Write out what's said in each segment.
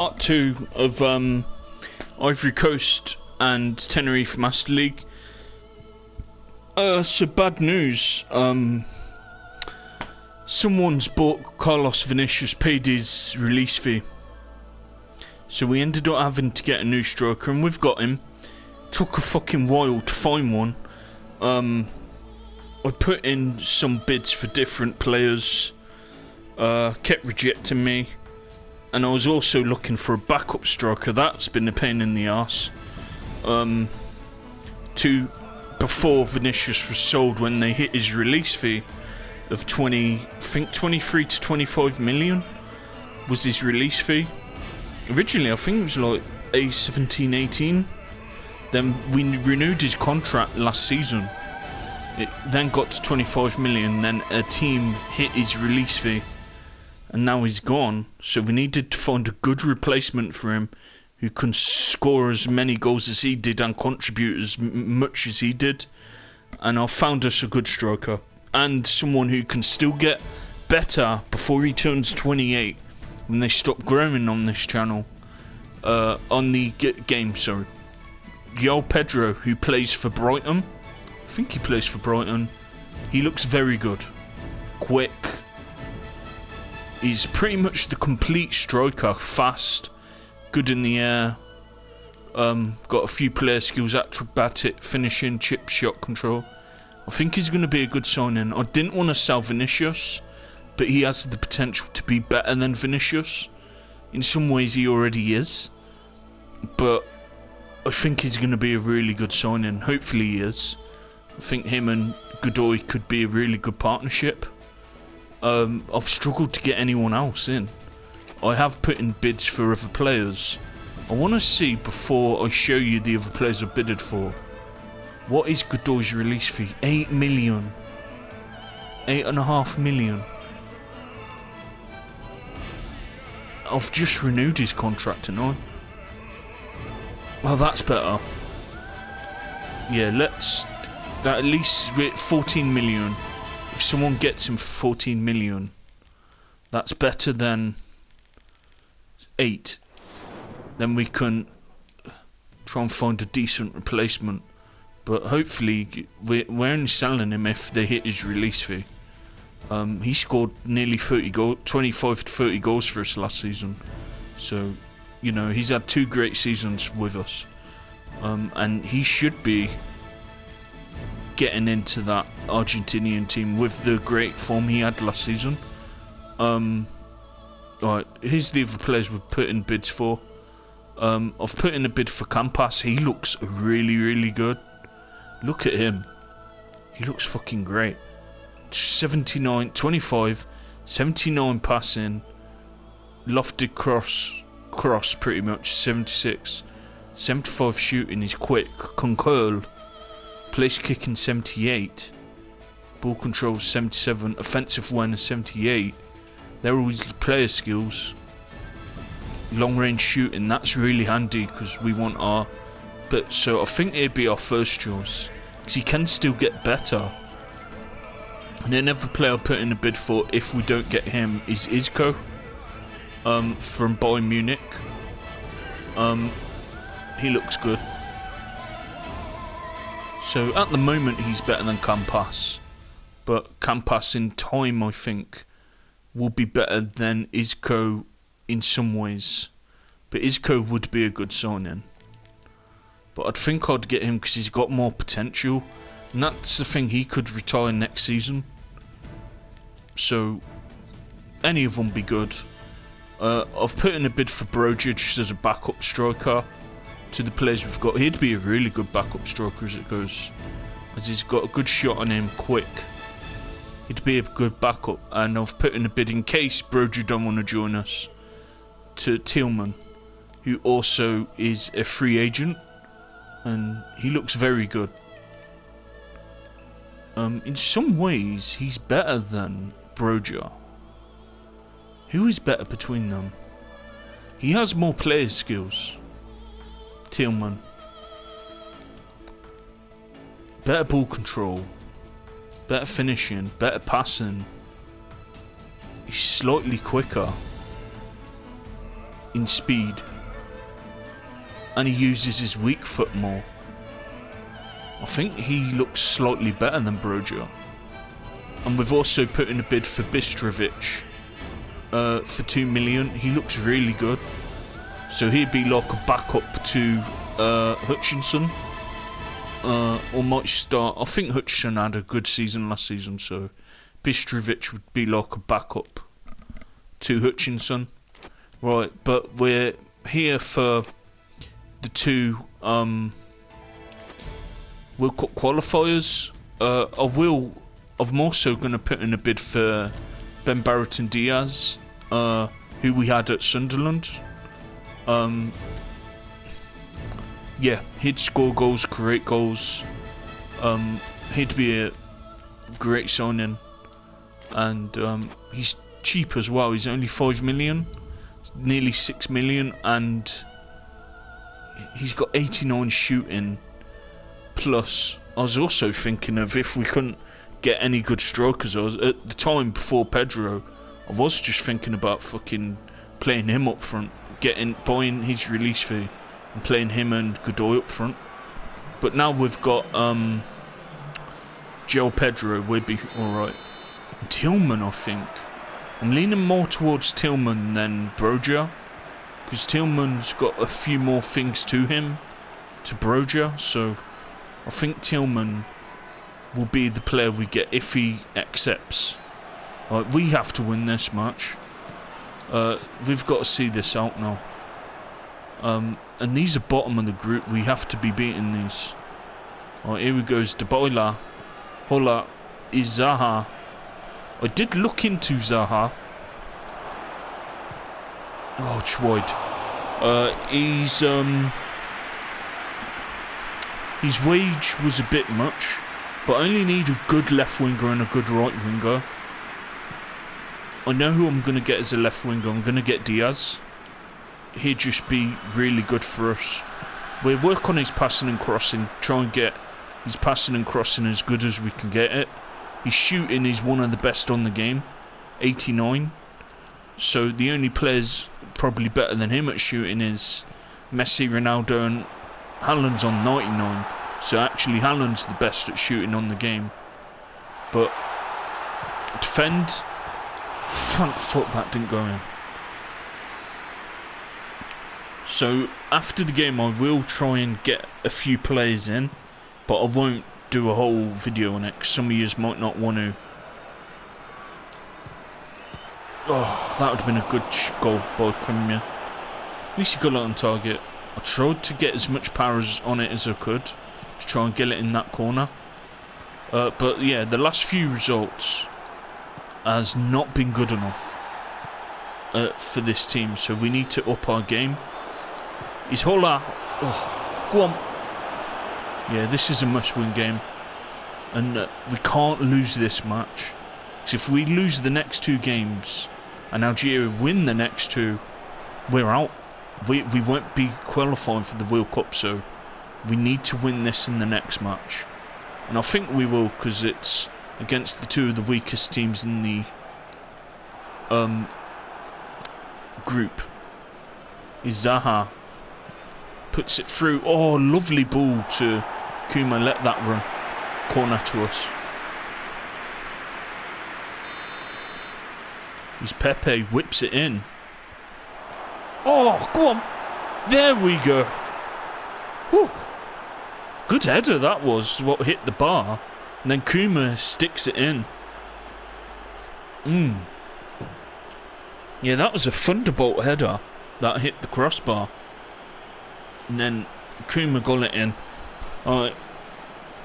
Part 2 of Ivory Coast and Tenerife Master League. So bad news. Someone's bought Carlos Vinicius, paid his release fee. So we ended up having to get a new striker, and we've got him. Took a fucking while to find one. I put in some bids for different players. Kept rejecting me. And I was also looking for a backup striker. That's been a pain in the arse. Before Vinicius was sold, when they hit his release fee of 23 to 25 million was his release fee. Originally, I think it was like 17, 18. Then we renewed his contract last season. It then got to 25 million. Then a team hit his release fee. And now he's gone, so we needed to find a good replacement for him who can score as many goals as he did and contribute as much as he did. And I found us a good striker and someone who can still get better before he turns 28 when they stop growing on this channel. On the game, sorry. João Pedro, who plays for Brighton. I think he plays for Brighton. He looks very good. Quick. He's pretty much the complete striker. Fast, good in the air, got a few player skills, acrobatic, finishing, chip, shot control. I think he's going to be a good signing. I didn't want to sell Vinicius, but he has the potential to be better than Vinicius. In some ways he already is, but I think he's going to be a really good signing. Hopefully he is. I think him and Godoy could be a really good partnership. I've struggled to get anyone else in. I have put in bids for other players. I want to see, before I show you the other players I've bidded for, what is Godoy's release fee? 8 million. 8.5 million. I've just renewed his contract tonight. Well, that's better. Yeah, that at least 14 million. If someone gets him for 14 million, that's better than 8. Then we can try and find a decent replacement. But hopefully, we're only selling him if they hit his release fee. He scored nearly 25 to 30 goals for us last season. So, you know, he's had 2 great seasons with us. And he should be getting into that Argentinian team with the great form he had last season. Right, here's the other players we've put in bids for. I've put in a bid for Campas. He looks really, really good. Look at him. He looks fucking great. 25, 79 passing, lofted cross pretty much, 76, 75 shooting, he's quick, can curl. Place kicking 78, ball control 77, offensive awareness 78. They're all his player skills. Long range shooting, that's really handy because we want our. But so I think it'd be our first choice because he can still get better. And another player I put in a bid for, if we don't get him, is Isco, from Bayern Munich. He looks good. So at the moment he's better than Campas, but Campas in time I think will be better than Isco in some ways. But Isco would be a good signing. But I think I'd get him because he's got more potential, and that's the thing, he could retire next season. So any of them be good. I've put in a bid for Brojic as a backup striker. To the players we've got, he'd be a really good backup striker as it goes, as he's got a good shot on him, quick. He'd be a good backup. And I've put in a bid, in case Broju don't want to join us, to Tillman, who also is a free agent, and he looks very good. In some ways he's better than Broja. Who is better between them? He has more player skills. Tillman. Better ball control. Better finishing. Better passing. He's slightly quicker. in speed. And he uses his weak foot more. I think he looks slightly better than Broja. And we've also put in a bid for Bistrovic for 2 million. He looks really good. So he'd be like a backup to Hutchinson. Or might start. I think Hutchinson had a good season last season, so Bistrovic would be like a backup to Hutchinson. Right, but we're here for the two World Cup qualifiers. I'm also going to put in a bid for Ben Barrett and Diaz, who we had at Sunderland. Yeah, he'd score goals, create goals. He'd be a great signing, and he's cheap as well. He's only 5 million, nearly 6 million, and he's got 89 shooting. Plus, I was also thinking of if we couldn't get any good strikers. I was, at the time before Pedro, I was just thinking about fucking playing him up front, buying his release fee and playing him and Godoy up front. But now we've got Joe Pedro, we'd be alright. Tillman, I think. I'm leaning more towards Tillman than Broja, because Tillman's got a few more things to him to Broja, so I think Tillman will be the player we get if he accepts. Right, we have to win this match. We've got to see this out now. And these are bottom of the group. We have to be beating these. Right, here we go. Deboila. Hola. Is Zaha. I did look into Zaha. Oh, it's wide. His wage was a bit much, but I only need a good left winger and a good right winger. I know who I'm going to get as a left winger. I'm going to get Diaz. He'd just be really good for us. We'll work on his passing and crossing, try and get his passing and crossing as good as we can get it. His shooting is one of the best on the game, 89. So the only players probably better than him at shooting is Messi, Ronaldo, and Haaland's on 99. So actually Haaland's the best at shooting on the game. But defend, thank fuck that didn't go in. So after the game I will try and get a few players in, but I won't do a whole video on it because some of you might not want to. Oh, that would have been a good goal by Crimea. At least he got it on target. I tried to get as much power on it as I could to try and get it in that corner. But yeah, the last few results has not been good enough for this team, so we need to up our game. Is Hola. Oh, go on. Yeah, this is a must-win game. And we can't lose this match. Because if we lose the next two games and Algeria win the next two, we're out. We won't be qualifying for the World Cup, so we need to win this in the next match. And I think we will, because it's against the two of the weakest teams in the group. Is Zaha. Puts it through. Oh, lovely ball to Kuma. Let that run. Corner to us. He's Pepe. Whips it in. Oh, go on. There we go. Whew. Good header that was. What hit the bar. And then Kuma sticks it in. Yeah, that was a thunderbolt header that hit the crossbar. And then Kuma got it in. Alright,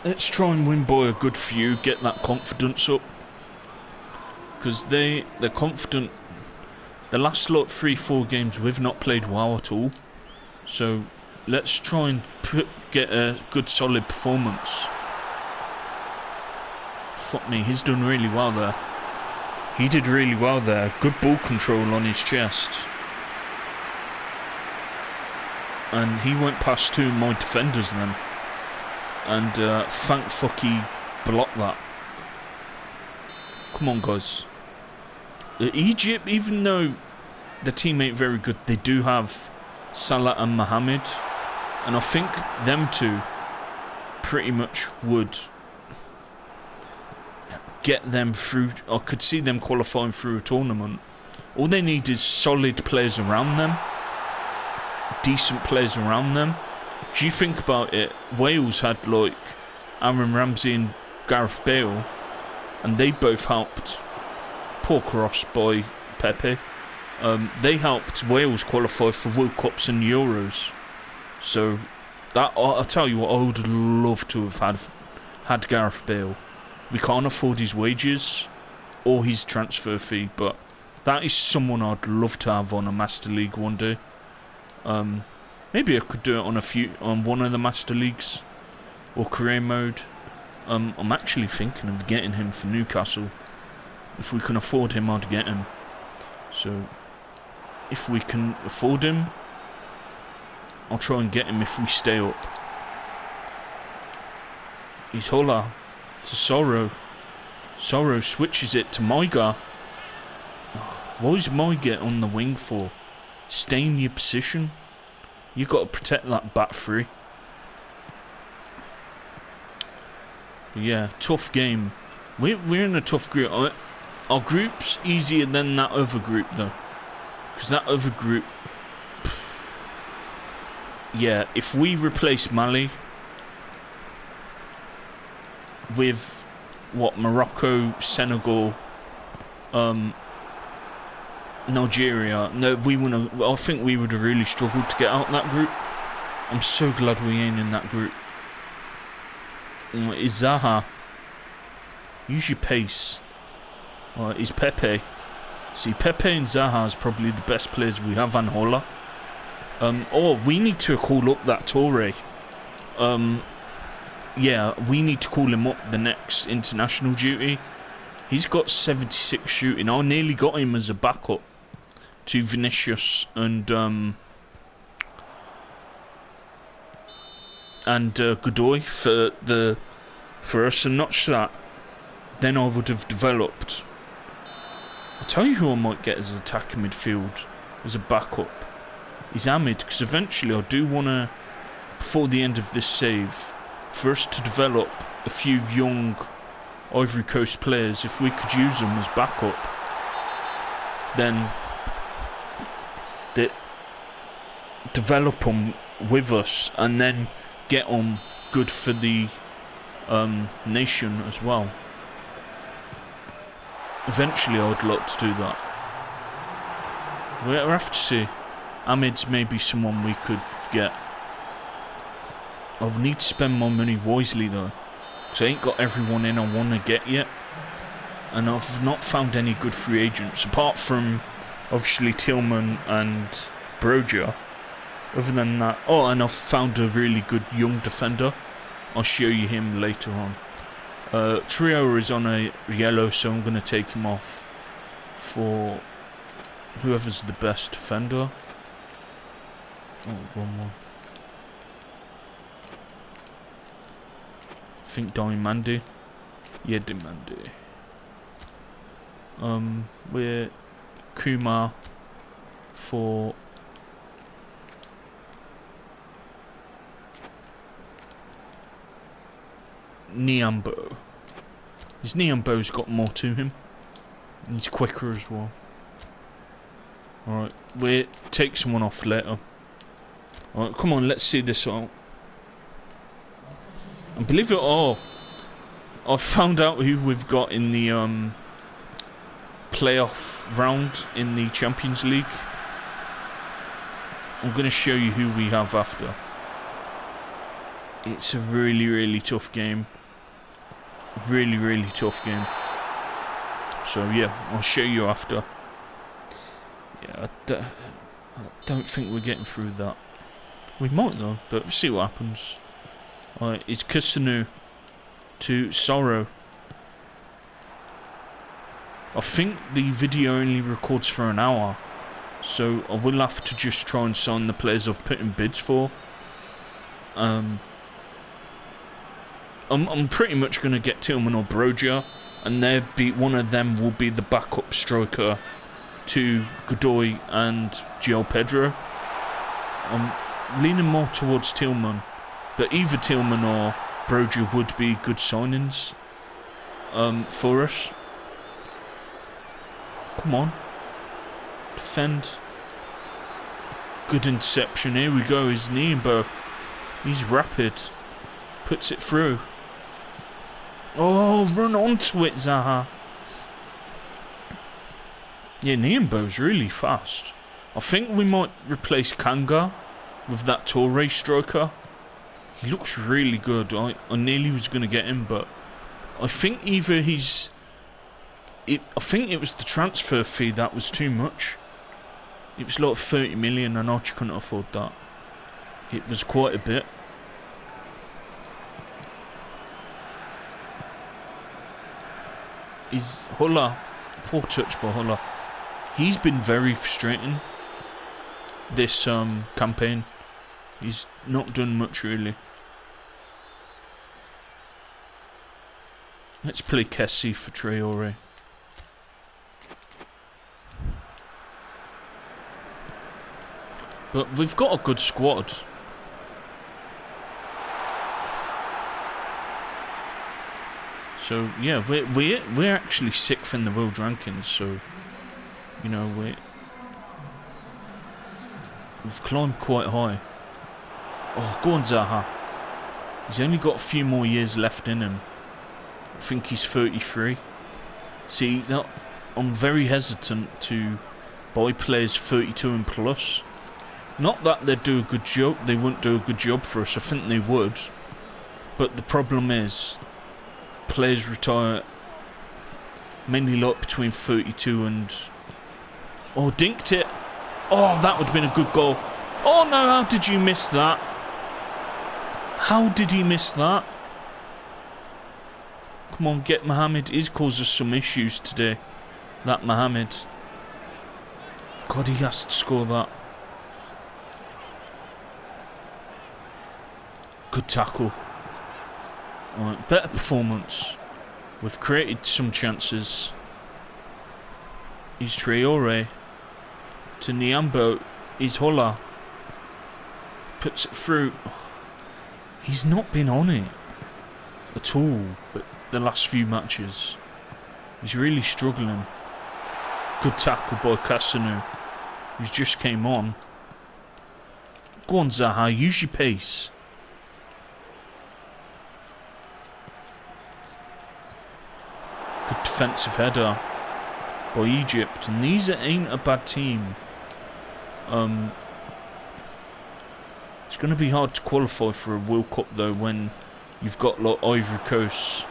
let's try and win by a good few, get that confidence up. Because they're confident. The last 3-4 games we've not played well at all. So let's try and get a good solid performance. Fuck me, he's done really well there. He did really well there. Good ball control on his chest. And he went past two of my defenders then. And thank fuck he blocked that. Come on, guys. Egypt, even though the team ain't very good. They do have Salah and Mohamed, and I think them two pretty much would get them through. I could see them qualifying through a tournament. All they need is solid players around them, decent players around them. If you think about it, Wales had like Aaron Ramsey and Gareth Bale, and they both helped. Poor cross by Pepe. They helped Wales qualify for World Cups and Euros. So that, I'll tell you what, I would love to have had Gareth Bale. We can't afford his wages or his transfer fee, but that is someone I'd love to have on a Master League one day. Maybe I could do it on one of the Master Leagues or career mode. I'm actually thinking of getting him for Newcastle. If we can afford him, I'd get him. So if we can afford him, I'll try and get him if we stay up. He's Hola to Sorrow. Sorrow switches it to Maiga. What is Maiga on the wing for? Stay in your position. You got to protect that back three. But yeah, tough game. We're in a tough group. Our group's easier than that other group though, because that other group, yeah, if we replace Mali with what, Morocco, Senegal, Nigeria, no, we wouldn't. I think we would have really struggled to get out that group. I'm so glad we ain't in that group. Is Zaha? Use your pace. Is Pepe? See, Pepe and Zaha is probably the best players we have. Anhola. We need to call up that Torre. Yeah, we need to call him up the next international duty. He's got 76 shooting. I nearly got him as a backup to Vinicius and Godoy for us, and not just that. Then I would have developed. I'll tell you who I might get as attacking midfield as a backup. Is Ahmed, because eventually I do want to, before the end of this save, for us to develop a few young Ivory Coast players. If we could use them as backup, then develop them with us and then get them good for the nation as well. Eventually I would like to do that. We'll have to see. Ahmed's maybe someone we could get. I'll need to spend my money wisely though, because I ain't got everyone in I want to get yet, and I've not found any good free agents apart from obviously Tillman and Broja. Other than that, and I've found a really good young defender. I'll show you him later on. Trio is on a yellow, so I'm going to take him off for whoever's the best defender. Wrong one. I think Diamandi. Yeah, Diamandi. We're Kumar for Niambo. His Niambo's got more to him. He's quicker as well. Alright, we'll take someone off later. Alright, come on, let's see this out. And believe it or not, I found out who we've got in the playoff round in the Champions League. I'm going to show you who we have after. It's a really, really tough game. Really, really tough game. So yeah, I'll show you after. Yeah, I don't think we're getting through that. We might though, but we'll see what happens. Alright, it's Kusanu to Sorrow. I think the video only records for an hour, so I will have to just try and sign the players I've put in bids for. I'm pretty much going to get Tillman or Broja, and one of them will be the backup striker to Godoy and Gio Pedro. I'm leaning more towards Tillman, but either Tillman or Broja would be good signings for us. Come on. Defend. Good interception. Here we go. Is Nienbo. He's rapid. Puts it through. Oh, run onto it, Zaha. Yeah, Nienbo's really fast. I think we might replace Kanga with that Torre striker. He looks really good. I nearly was going to get him, but I think either he's... I think it was the transfer fee that was too much. It was like 30 million and I just couldn't afford that. It was quite a bit. Is Hulla, poor touch by Hulla. He's been very frustrating this campaign. He's not done much really. Let's play Kessie for Traore. But we've got a good squad. So yeah, we're actually 6th in the world rankings. So you know we've climbed quite high. Oh, go on Zaha. He's only got a few more years left in him. I think he's 33. See, I'm very hesitant to buy players 32 and plus. Not that they'd do a good job. They wouldn't do a good job for us. I think they would. But the problem is, players retire mainly like between 32 and... Oh, dinked it. Oh, that would have been a good goal. Oh no, how did you miss that? How did he miss that? Come on, get Mohamed. He's caused us some issues today. That Mohamed. God, he has to score that. Good tackle. Alright, better performance. We've created some chances. He's Traore. To Niambo. He's Hulla. Puts it through. He's not been on it at all, but the last few matches. He's really struggling. Good tackle by Cassano, who's just came on. Go on, Zaha, use your pace. Good defensive header by Egypt, and these ain't a bad team. It's going to be hard to qualify for a World Cup though when you've got like Ivory Coast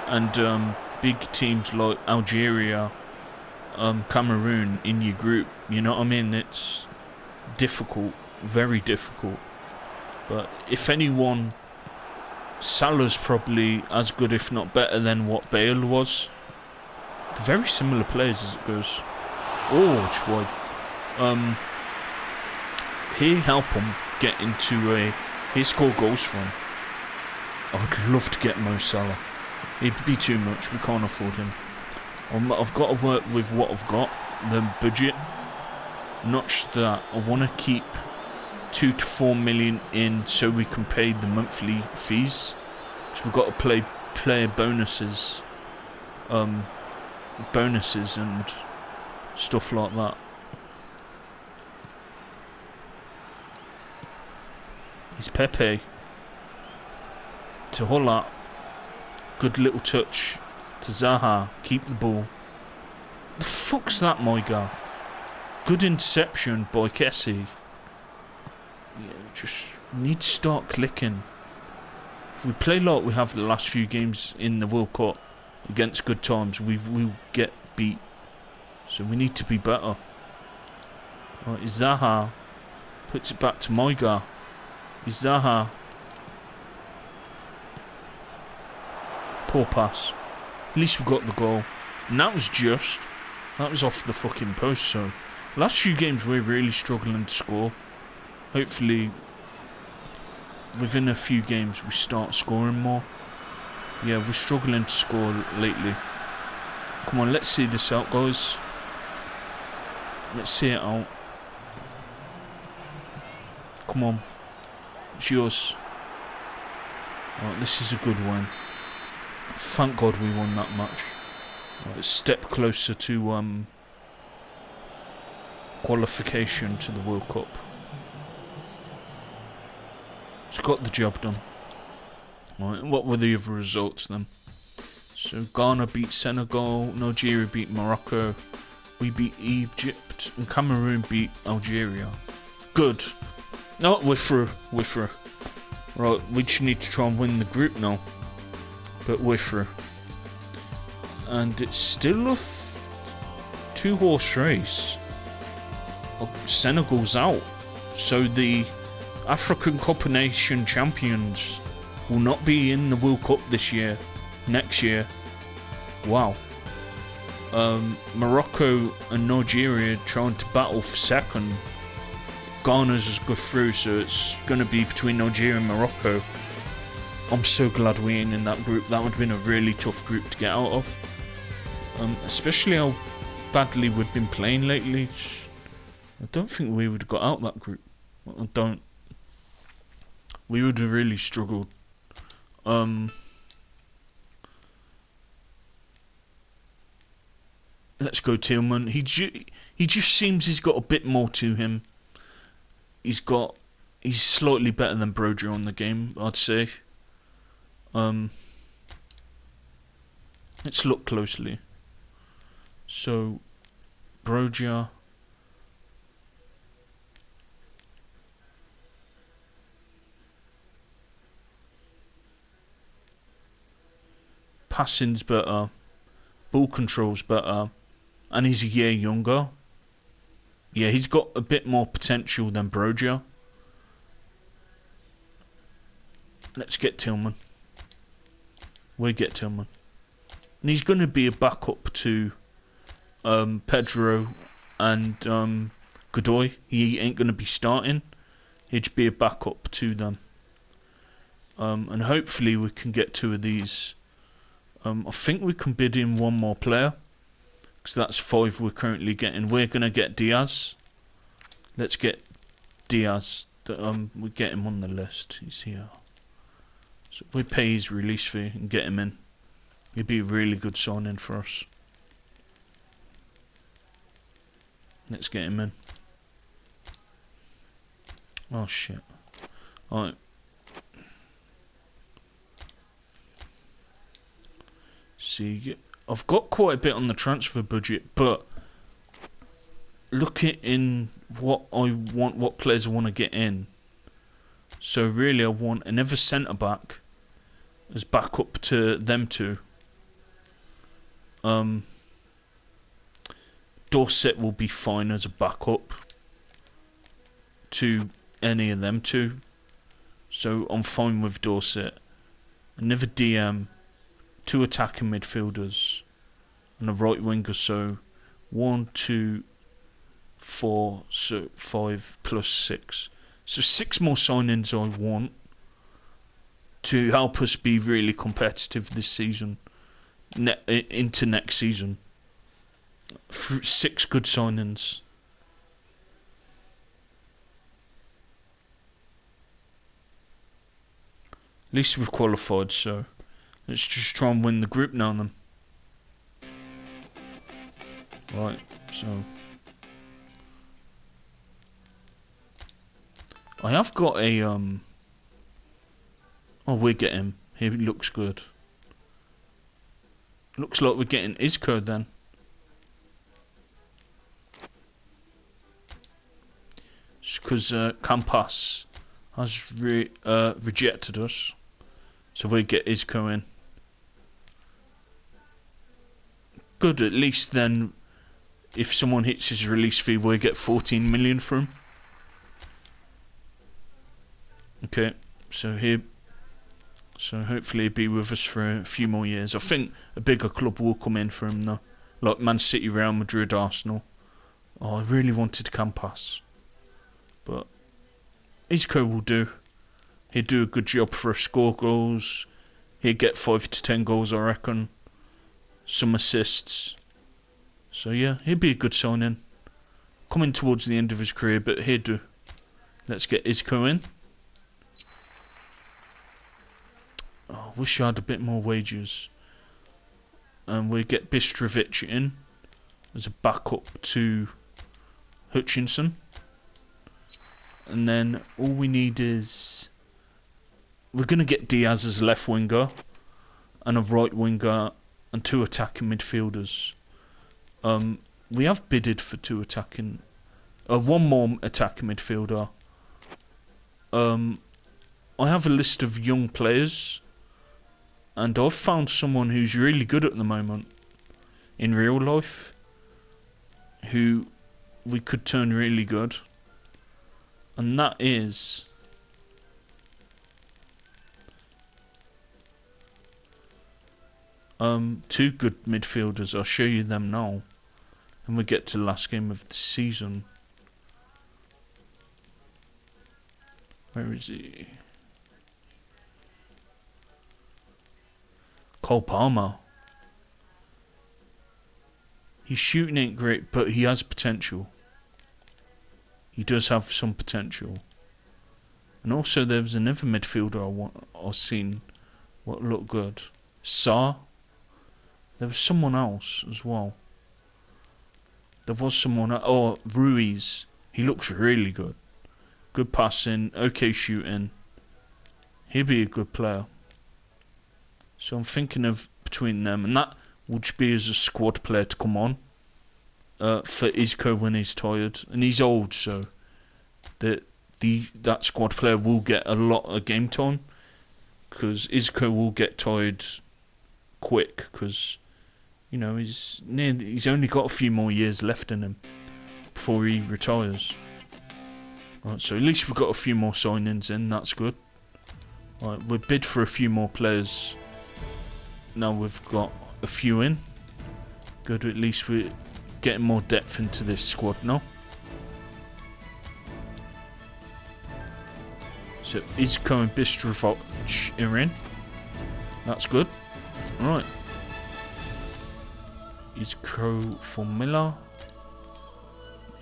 and big teams like Algeria, Cameroon in your group. You know what I mean? It's difficult, very difficult. But if anyone, Salah's probably as good, if not better, than what Bale was. They're very similar players as it goes. Oh, it's wide. Here, help him get into a... Here, score goals for him. I'd love to get Mo Salah. It'd be too much. We can't afford him. I've got to work with what I've got. The budget. Not just that. I want to keep 2 to 4 million in so we can pay the monthly fees. Because we've got to play player bonuses. Bonuses and stuff like that. It's Pepe to Hulla. Good little touch to Zaha. Keep the ball. The fuck's that, my guy? Good interception by Kessie. Yeah, just need to start clicking. If we play like we have the last few games in the World Cup against good times, we'll get beat. So we need to be better. Right, Zaha puts it back to Moiga. Zaha. Poor pass. At least we got the goal. And that was just. That was off the fucking post. So last few games we're really struggling to score. Hopefully within a few games we start scoring more. Yeah, we're struggling to score lately. Come on, let's see this out, guys. Let's see it out. Come on. It's yours. Right, this is a good one. Thank God we won that match. Right, a step closer to qualification to the World Cup. It's got the job done. Right, what were the other results then? So Ghana beat Senegal, Nigeria beat Morocco, we beat Egypt, and Cameroon beat Algeria. Good. No, we're through. We're through. Right, we just need to try and win the group now. But we're through. And it's still a two-horse race. Senegal's out. So the African Cup of Nations champions will not be in the World Cup this year. Next year. Wow. Morocco and Nigeria trying to battle for second. Ghana's has got through, so it's going to be between Nigeria and Morocco. I'm so glad we ain't in that group. That would have been a really tough group to get out of. Especially how badly we've been playing lately. I don't think we would have got out that group. I don't. We would have really struggled. Let's go Tillman. He just seems he's got a bit more to him. He's slightly better than Broja on the game, I'd say. Let's look closely. So, Broja. Passing's better. Ball control's better. And he's a year younger. Yeah, he's got a bit more potential than Broja. Let's get Tillman. We get Tillman. And he's going to be a backup to Pedro and Godoy. He ain't going to be starting. He'd be a backup to them. And hopefully we can get two of these. I think we can bid in one more player. Because that's 5 we're currently getting. We're going to get Diaz. Let's get Diaz. We get him on the list. He's here. So we pay his release fee and get him in. He'd be a really good signing for us. Let's get him in. Oh shit. Alright. See, I've got quite a bit on the transfer budget, but look at in what I want, what players I want to get in. So really I want another centre back as backup to them two. Dorset will be fine as a backup to any of them two. So I'm fine with Dorset. Another DM, 2 attacking midfielders, and a right winger. So 1, 2, 4, so 5 plus 6. So 6 more signings I want to help us be really competitive this season, into next season. 6 good signings. At least we've qualified, so let's just try and win the group now then. Right, so I have got a oh, we get him. He looks good. Looks like we're getting Isco then. Because Campas has rejected us, so we get Isco in. Good, at least then, if someone hits his release fee, we get 14 million for him. Okay, so hopefully he'll be with us for a few more years. I think a bigger club will come in for him though, like Man City, Real Madrid, Arsenal. Oh, I really wanted Campas, but Isco will do. He'll do a good job for us, score goals. He'd get 5 to 10 goals, I reckon. Some assists. So yeah, he'd be a good signing. Coming towards the end of his career, but he'd do. Let's get Isco in. Oh, I wish I had a bit more wages. And we get Bistrovic in as a backup to Hutchinson. And then all we need is... We're going to get Diaz as left winger and a right winger and 2 attacking midfielders. We have bidded for 2 attacking... one more attacking midfielder. I have a list of young players, and I've found someone who's really good at the moment in real life, who we could turn really good, and that is two good midfielders. I'll show you them now, and we get to the last game of the season. Where is he? Cole Palmer. His shooting ain't great, but he has potential. He does have some potential. And also there's another midfielder I've seen what looked good. Sa. There was someone else as well. There was someone else. Oh, Ruiz. He looks really good. Good passing, okay shooting. He'd be a good player. So I'm thinking of between them, and that would be as a squad player to come on for Isco when he's tired, and he's old, so that squad player will get a lot of game time, because Isco will get tired quick, because you know he's only got a few more years left in him before he retires. Right, so at least we've got a few more signings in. That's good. Right, we bid for a few more players. Now we've got a few in. Good, at least we're getting more depth into this squad now. So Isco and Bistrovic are in. That's good. Right. Isco for Miller.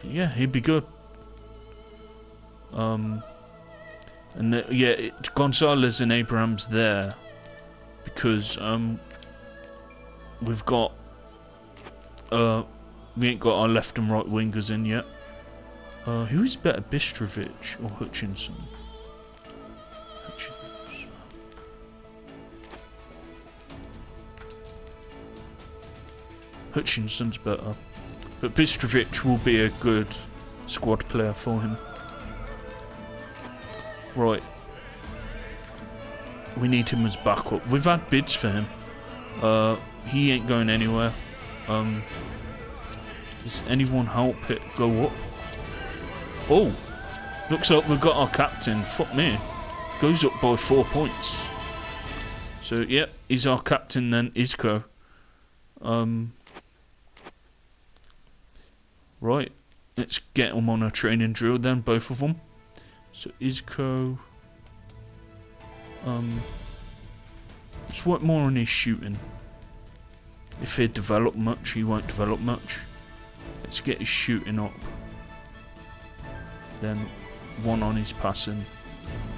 Yeah, he'd be good. Gonzalez and Abraham's there because we've got we ain't got our left and right wingers in yet. Who is better, Bistrovic or Hutchinson? Hutchinson's better, but Bistrovic will be a good squad player for him. Right. We need him as backup. We've had bids for him. He ain't going anywhere. Does anyone help it go up? Oh! Looks like we've got our captain. Fuck me. Goes up by 4 points. So, yep, he's our captain then, Isco. Right. Let's get them on a training drill then, both of them. So Isco, let's work more on his shooting. If he'd develop much, he won't develop much. Let's get his shooting up. Then 1 on his passing.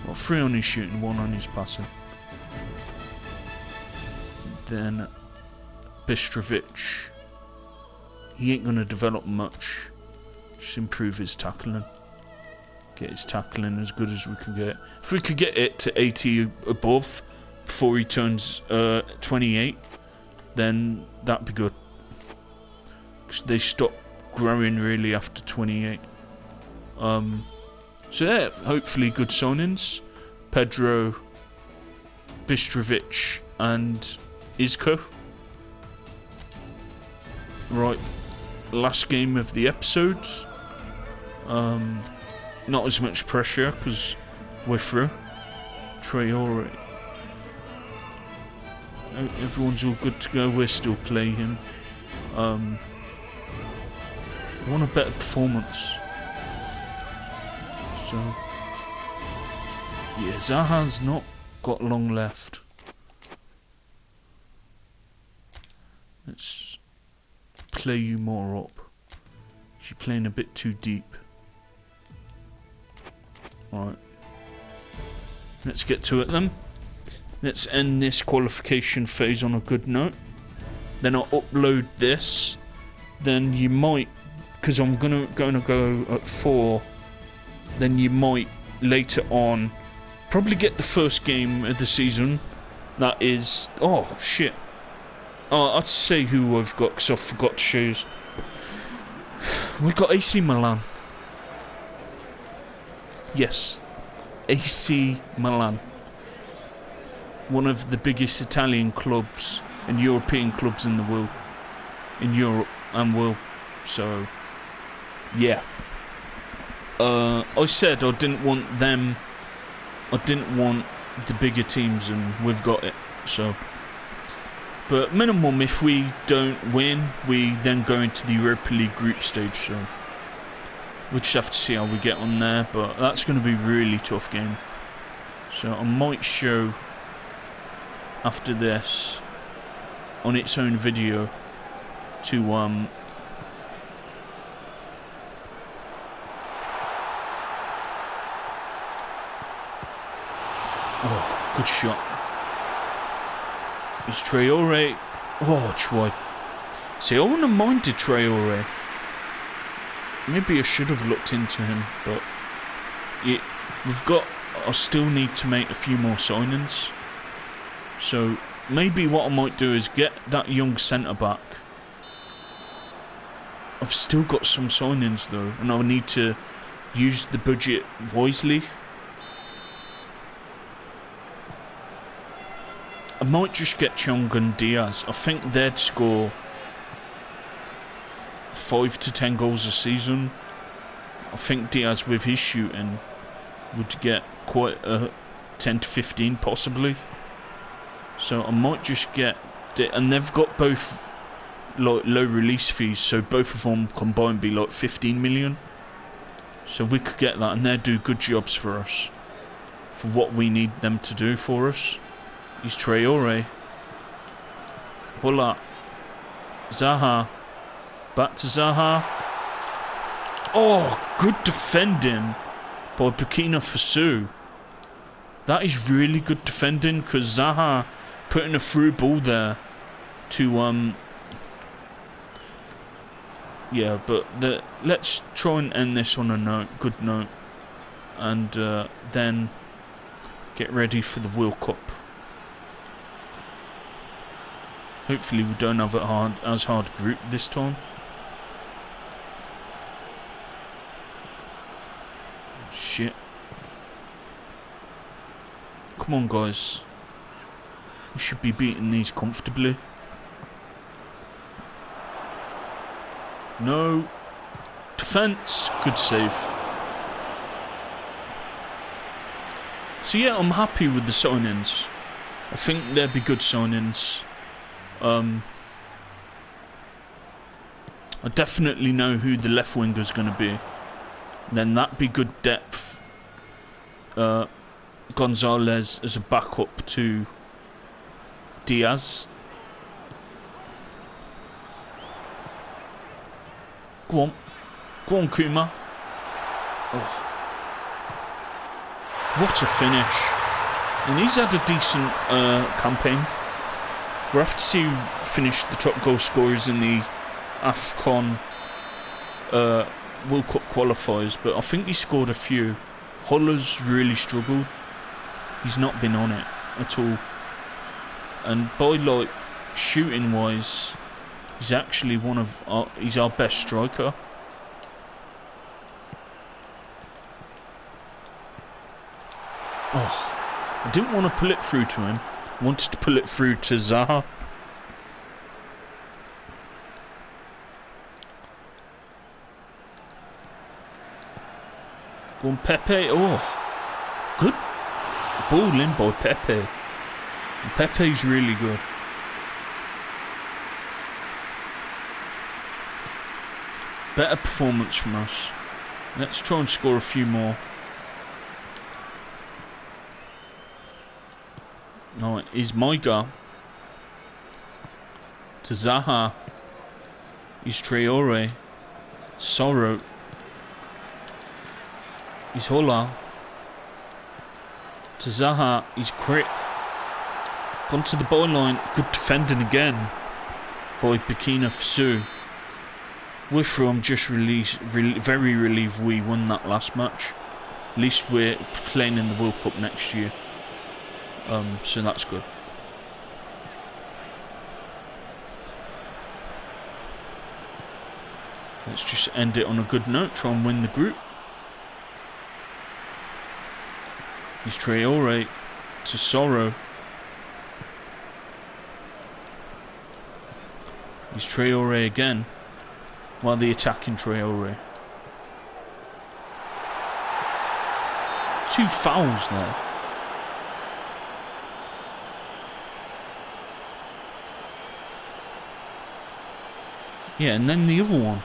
Well, 3 on his shooting, 1 on his passing. Then Bistrovic. He ain't gonna develop much. Just improve his tackling. Get his tackling as good as we can get. If we could get it to 80 above before he turns 28, then that'd be good. 'Cause they stop growing really after 28. So yeah, hopefully good signings. Pedro, Bistrovic and Isco. Right, last game of the episode. Not as much pressure because we're through. Traore. Everyone's all good to go. We're still playing. I want a better performance. So yeah, Zaha's not got long left. Let's play you more up. You're playing a bit too deep. Right. Let's get to it then. Let's end this qualification phase on a good note. Then I'll upload this. Then you might, because I'm gonna go at 4. Then you might later on probably get the first game of the season. That is, oh shit. Oh, I'd say who I've got because I forgot to choose. We've got AC Milan. Yes, AC Milan. One of the biggest Italian clubs and European clubs in the world. In Europe and world. So, yeah. I said I didn't want them. I didn't want the bigger teams, and we've got it. So, but minimum, if we don't win, we then go into the Europa League group stage. So we'll just have to see how we get on there. But that's going to be a really tough game. So I might show after this on its own video to oh, good shot. It's Traore. Oh, Troy. See, I wouldn't have minded Traore. Maybe I should have looked into him, but I still need to make a few more signings. So maybe what I might do is get that young centre back. I've still got some signings though, and I'll need to use the budget wisely. I might just get Chong and Diaz. I think they'd score 5 to 10 goals a season. I think Diaz with his shooting would get quite a 10 to 15 possibly. So I might just get, and they've got both like low release fees, so both of them combined be like 15 million. So we could get that, and they'd do good jobs for us for what we need them to do for us. He's Traore. Hola. Zaha. Back to Zaha. Oh, good defending by Burkina Faso. That is really good defending, because Zaha putting a through ball there to yeah, but let's try and end this on a good note, and then get ready for the World Cup. Hopefully we don't have as hard group this time. Shit. Come on, guys. We should be beating these comfortably. No. Defense. Good save. So yeah, I'm happy with the signings. I think they'd be good signings. I definitely know who the left winger's going to be. Then that'd be good depth. Gonzalez as a backup to Diaz. Go on, Kuma. Oh. What a finish! And he's had a decent campaign. We'll have to see who finished the top goal scorers in the AFCON World Cup qualifiers, but I think he scored a few. Holler's really struggled. He's not been on it at all. And by like shooting wise, he's actually he's our best striker. Oh, I didn't want to pull it through to him. I wanted to pull it through to Zaha. Go on, Pepe. Oh, good ball in by Pepe. And Pepe's really good. Better performance from us. Let's try and score a few more. No, it is Maiga. To Zaha. He's Traore. Sorrow. He's Hola. To Zaha. He's Crick. Gone to the byline. Good defending again by Burkina Faso. We're from just very relieved we won that last match. At least we're playing in the World Cup next year. So that's good. Let's just end it on a good note. Try and win the group. He's Traore to Sorrow. He's Traore again. While the attacking Traore. 2 fouls there. Yeah, and then the other one.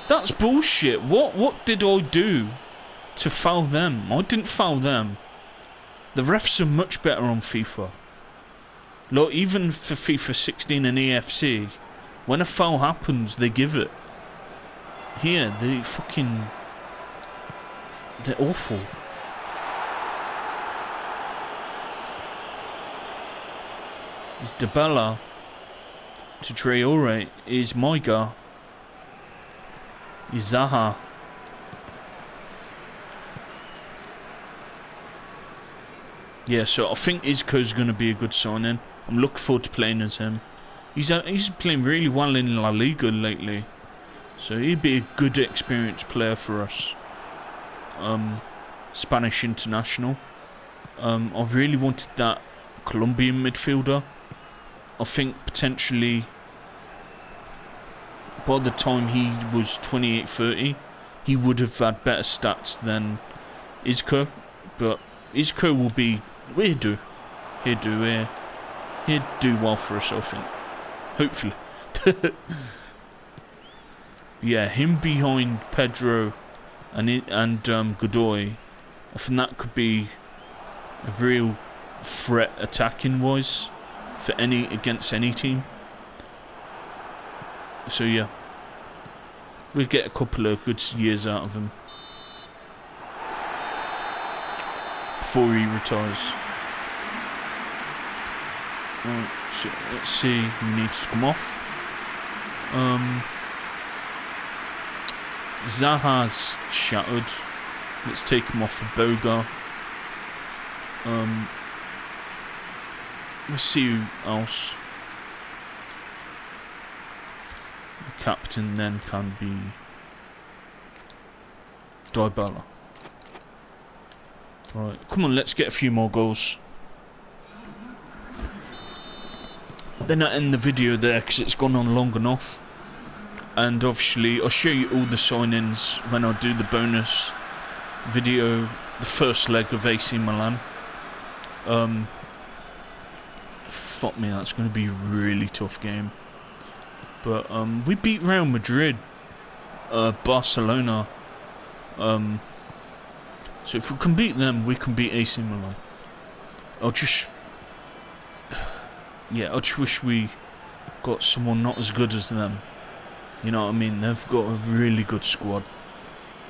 That's bullshit. What did I do to foul them? I didn't foul them. The refs are much better on FIFA. Like, even for FIFA 16 and EFC, when a foul happens, they give it. Here, they're awful. It's Dybala to Traore. Is Maiga. Is Zaha. Yeah, so I think Isco's going to be a good signing. I'm looking forward to playing as him. He's playing really well in La Liga lately, so he'd be a good experienced player for us. Spanish international. I really wanted that Colombian midfielder. I think potentially by the time he was 28-30, he would have had better stats than Isco. But Isco will be... He'd do well for us, I think. Hopefully. Yeah, him behind Pedro and Godoy, I think that could be a real threat attacking wise against any team. So yeah, we'll get a couple of good years out of him before he retires. Right, so let's see who needs to come off. Zaha's shattered. Let's take him off for Boga. Let's see who else. The captain then can be Dybala. Right, come on, let's get a few more goals. Then I end the video there because it's gone on long enough. And obviously I'll show you all the signings when I do the bonus video, the first leg of AC Milan. Fuck me, that's going to be a really tough game. But we beat Real Madrid, Barcelona. So if we can beat them, we can beat AC Milan. I just wish we got someone not as good as them. You know what I mean? They've got a really good squad,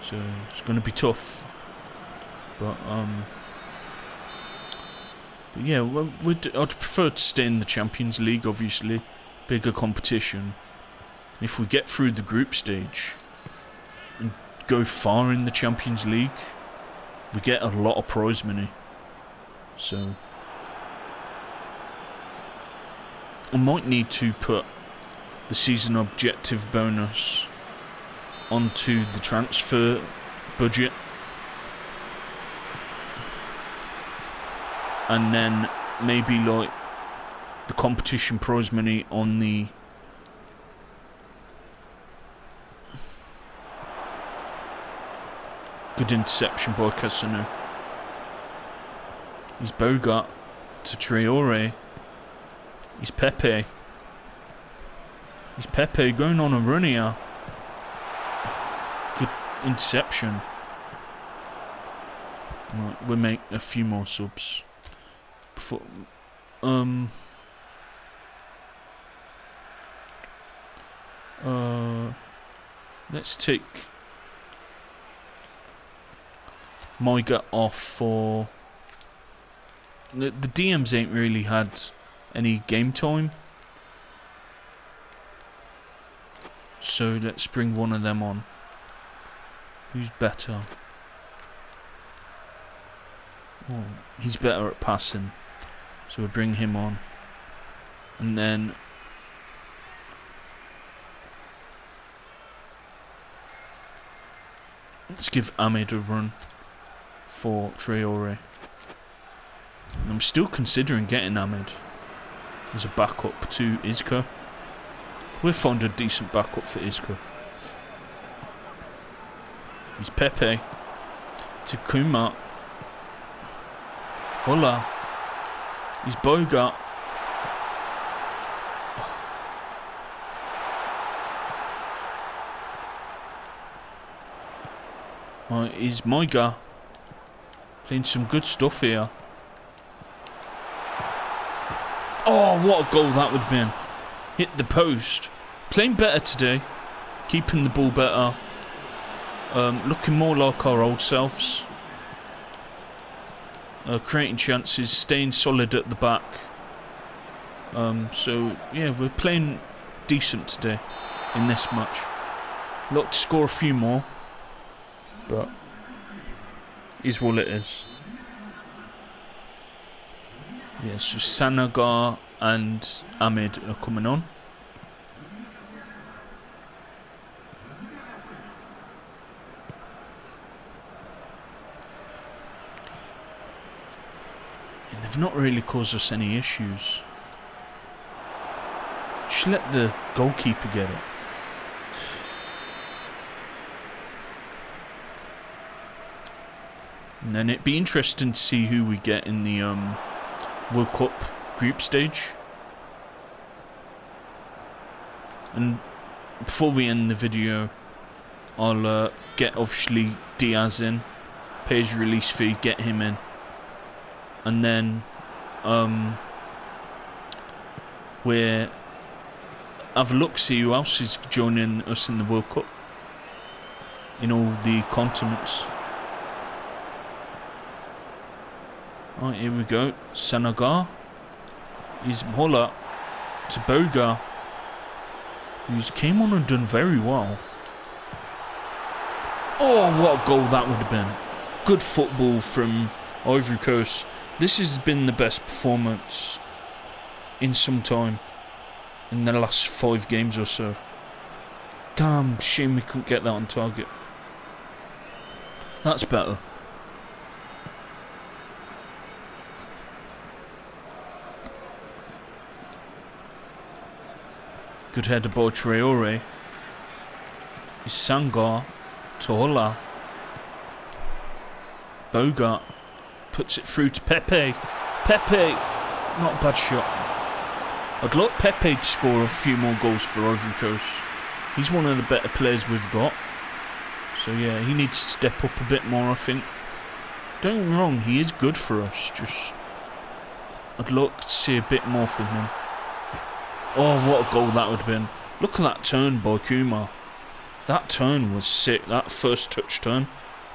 so it's going to be tough. But yeah, I'd prefer to stay in the Champions League, obviously, bigger competition. If we get through the group stage and go far in the Champions League, we get a lot of prize money. So I might need to put the season objective bonus onto the transfer budget, and then maybe like the competition prize money on the good interception by Cassano. He's Bogart to Traore. He's Pepe. He's Pepe going on a run here. Good interception. Right, we'll make a few more subs. Before, Let's take Moiga off for... The DMs ain't really had any game time. So let's bring one of them on. Who's better? Oh, he's better at passing. So we'll bring him on. And then... let's give Ahmed a run for Traore. And I'm still considering getting Ahmed as a backup to Isco. We'll find a decent backup for Isco. He's Pepe to Kuma. Hola. He's Boga. Right, he's Moiga. Playing some good stuff here. Oh, what a goal that would have been. Hit the post. Playing better today. Keeping the ball better. Looking more like our old selves. Creating chances. Staying solid at the back. So, yeah, we're playing decent today in this match. Look to score a few more. But is what it is. Yeah, so Sanagar and Ahmed are coming on. And they've not really caused us any issues. Just let the goalkeeper get it. And then it'd be interesting to see who we get in the World Cup group stage. And before we end the video, I'll get obviously Diaz in, pay his release fee, get him in, and then we'll have a look, see who else is joining us in the World Cup in all the continents. Right, here we go. Sanagar. He's Mola to Boga, who's came on and done very well. Oh, what a goal that would have been. Good football from Ivory Coast. This has been the best performance in some time. In the last 5 games or so. Damn, shame we couldn't get that on target. That's better. Good header by Traore. Sangar. Tohola. Bogart puts it through to Pepe. Pepe, not a bad shot. I'd like Pepe to score a few more goals for Ivory Coast. He's one of the better players we've got. So yeah, he needs to step up a bit more, I think. Don't get me wrong, he is good for us. Just, I'd like to see a bit more from him. Oh, what a goal that would have been. Look at that turn by Kuma. That turn was sick. That first touch turn.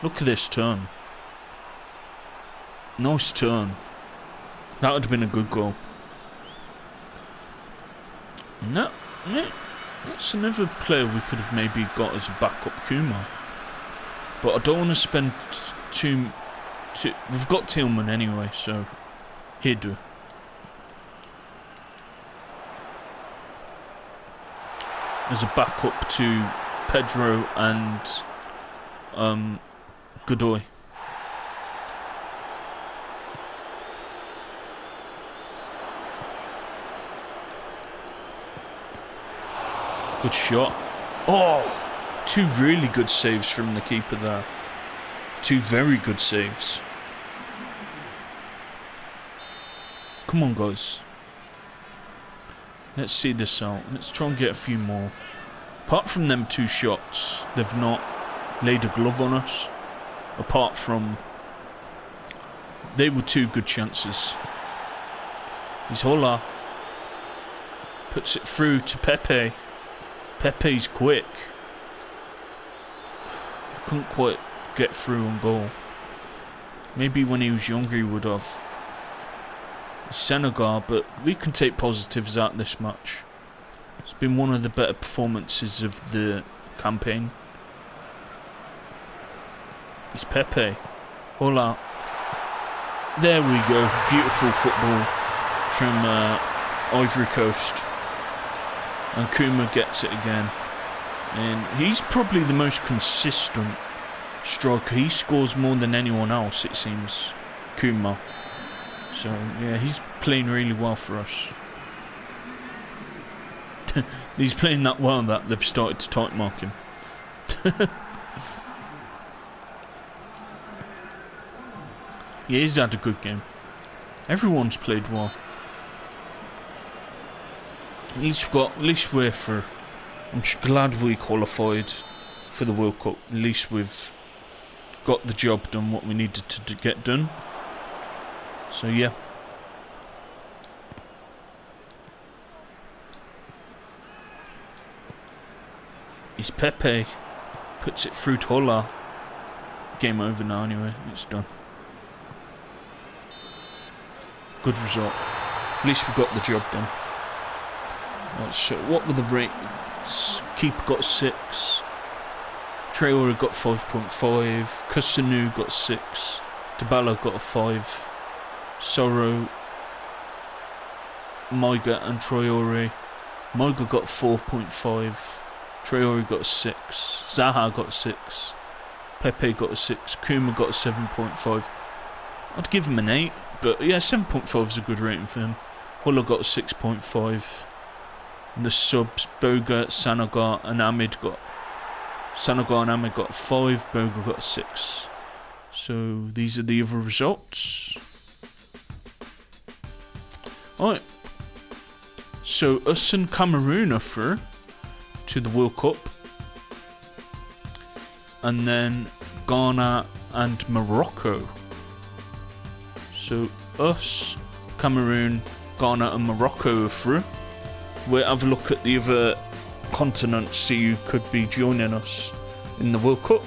Look at this turn. Nice turn. That would have been a good goal. No, yeah, that's another player we could have maybe got as a backup Kuma. But I don't want to spend too... We've got Tillman anyway, so he'd do. As a backup to Pedro and Godoy. Good shot. Oh, 2 really good saves from the keeper there. 2 very good saves. Come on, guys. Let's see this out. Let's try and get a few more. Apart from them 2 shots, they've not laid a glove on us. Apart from... They were 2 good chances. He's Hola. Puts it through to Pepe. Pepe's quick. Couldn't quite get through on goal. Maybe when he was younger he would have. Senegal, but we can take positives out this match. It's been one of the better performances of the campaign. It's Pepe. Hola. There we go. Beautiful football from Ivory Coast. And Kuma gets it again. And he's probably the most consistent striker. He scores more than anyone else, it seems. Kuma. So, yeah, he's playing really well for us. He's playing that well that they've started to tight mark him. Yeah, he's had a good game. Everyone's played well. At least we're through. I'm just glad we qualified for the World Cup. At least we've got the job done, what we needed to get done. So yeah. It's Pepe. Puts it through to Hola. Game over now anyway. It's done. Good result. At least we got the job done. Right, so what were the ratings? Keeper got 6. Traore got 5.5. Kusunu got 6. Dybala got a 5. Soro, Maiga and Traore. Maiga got 4.5. Traore got a 6. Zaha got a 6. Pepe got a 6. Kuma got a 7.5. I'd give him an 8, but yeah, 7.5 is a good rating for him. Hulla got a 6.5. And the subs, Boga, Sanagar and Ahmed got... Sanagar and Ahmed got a 5. Boga got a 6. So these are the other results. Alright. So us and Cameroon are through to the World Cup. And then Ghana and Morocco. So us, Cameroon, Ghana and Morocco are through. We'll have a look at the other continents, see who could be joining us in the World Cup.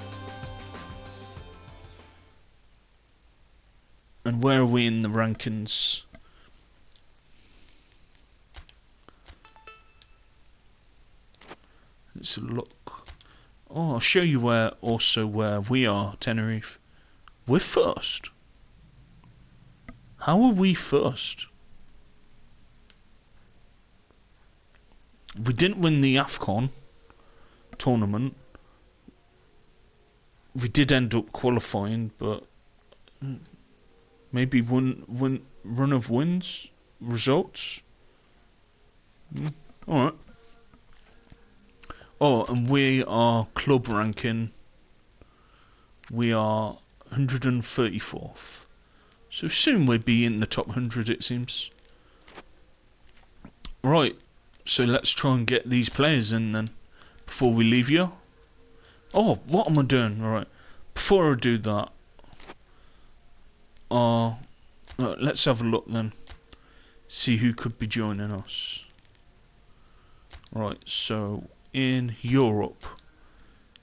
And where are we in the rankings? Let's look. Oh, I'll show you where we are, Tenerife. We're first. How are we first? We didn't win the AFCON tournament. We did end up qualifying, but maybe run of wins results. All right. Oh, and we are club ranking. We are 134th. So soon we'll be in the top 100, it seems. Right. So let's try and get these players in then, before we leave you. Oh, what am I doing? Alright, before I do that, let's have a look then. See who could be joining us. Right, so in Europe,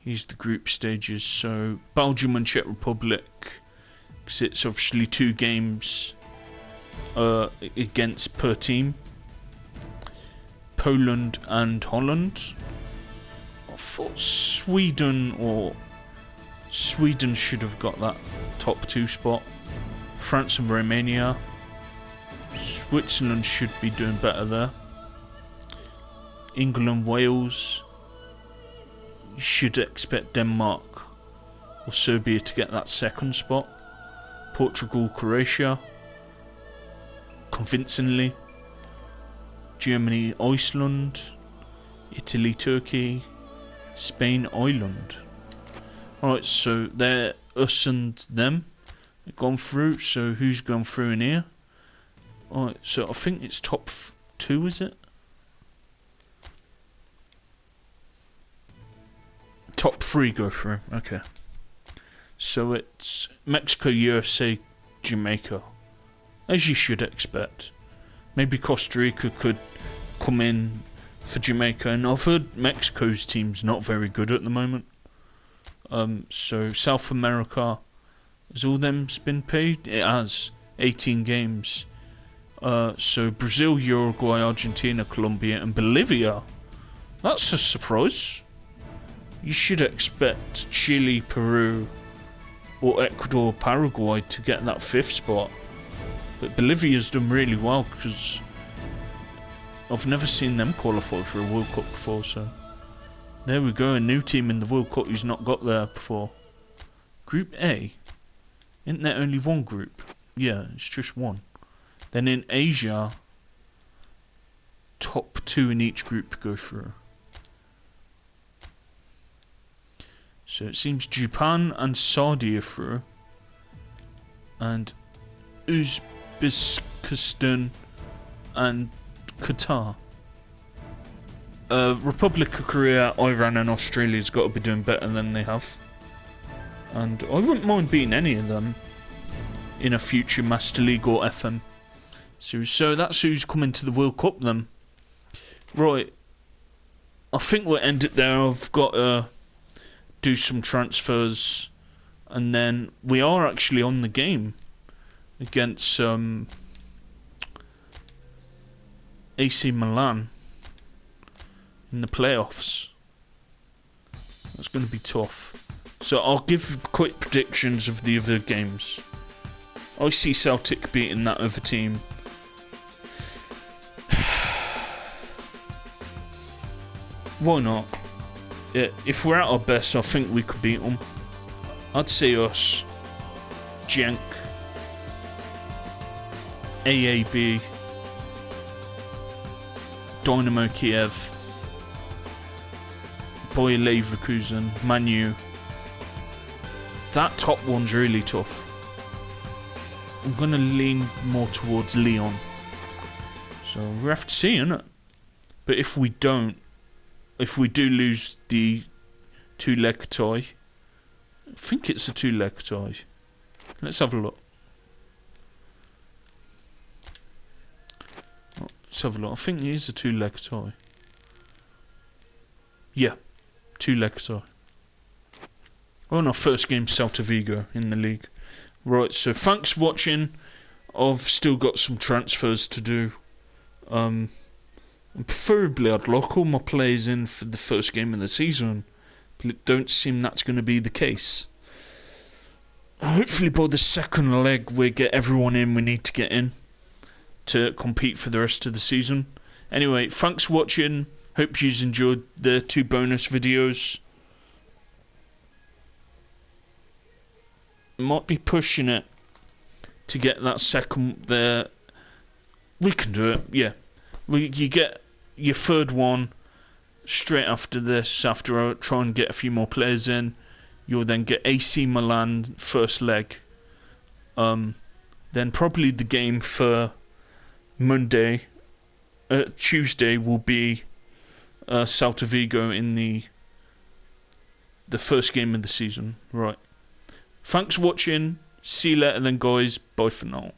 here's the group stages. So Belgium and Czech Republic, because it's obviously 2 games against per team. Poland and Holland. I thought Sweden should have got that top 2 spot. France and Romania. Switzerland should be doing better there. England, Wales. You should expect Denmark or Serbia to get that 2nd spot. Portugal, Croatia. Convincingly. Germany, Iceland, Italy, Turkey, Spain, Ireland. Alright, so they're us and them. They've gone through, so who's gone through in here? Alright, so I think it's top 2, is it? Top 3 go through, okay. So it's Mexico, USA, Jamaica. As you should expect. Maybe Costa Rica could come in for Jamaica, and I've heard Mexico's team's not very good at the moment. So South America, has all them been paid? It has. 18 games. So Brazil, Uruguay, Argentina, Colombia, and Bolivia. That's a surprise. You should expect Chile, Peru, or Ecuador, Paraguay to get that 5th spot. But Bolivia's done really well because I've never seen them qualify for a World Cup before, so there we go, a new team in the World Cup who's not got there before. Group A? Isn't there only one group? Yeah, it's just one. Then in Asia, top 2 in each group go through. So it seems Japan and Saudi are through, and Uzbekistan and Qatar. Republic of Korea, Iran and Australia's got to be doing better than they have. And I wouldn't mind beating any of them in a future Master League or FM series. So that's who's coming to the World Cup then. Right. I think we'll end it there. I've got to do some transfers. And then we are actually on the game against AC Milan in the playoffs. That's going to be tough. So I'll give quick predictions of the other games. I see Celtic beating that other team. Why not? Yeah, if we're at our best, I think we could beat them. I'd say us, Genk, AAB, Dynamo Kiev, Bayer Leverkusen, Man U. That top one's really tough. I'm going to lean more towards Lyon. So we have to see, innit? But if we do lose the 2-leg tie, I think it's a 2-leg tie. Let's have a look. Let's have a look. I think it is a 2-leg tie. Yeah, 2-leg tie. On our first game, Celta Vigo in the league. Right, so thanks for watching. I've still got some transfers to do. And preferably I'd lock all my players in for the first game of the season. But it don't seem that's going to be the case. Hopefully by the second leg we get everyone in we need to get in to compete for the rest of the season. Anyway, thanks for watching. Hope you enjoyed the 2 bonus videos. Might be pushing it to get that second there. We can do it, yeah. You get your third one straight after this. After I try and get a few more players in, you'll then get AC Milan first leg. Then probably the game for Tuesday will be Celta Vigo in the first game of the season. Right. Thanks for watching. See you later then, guys. Bye for now.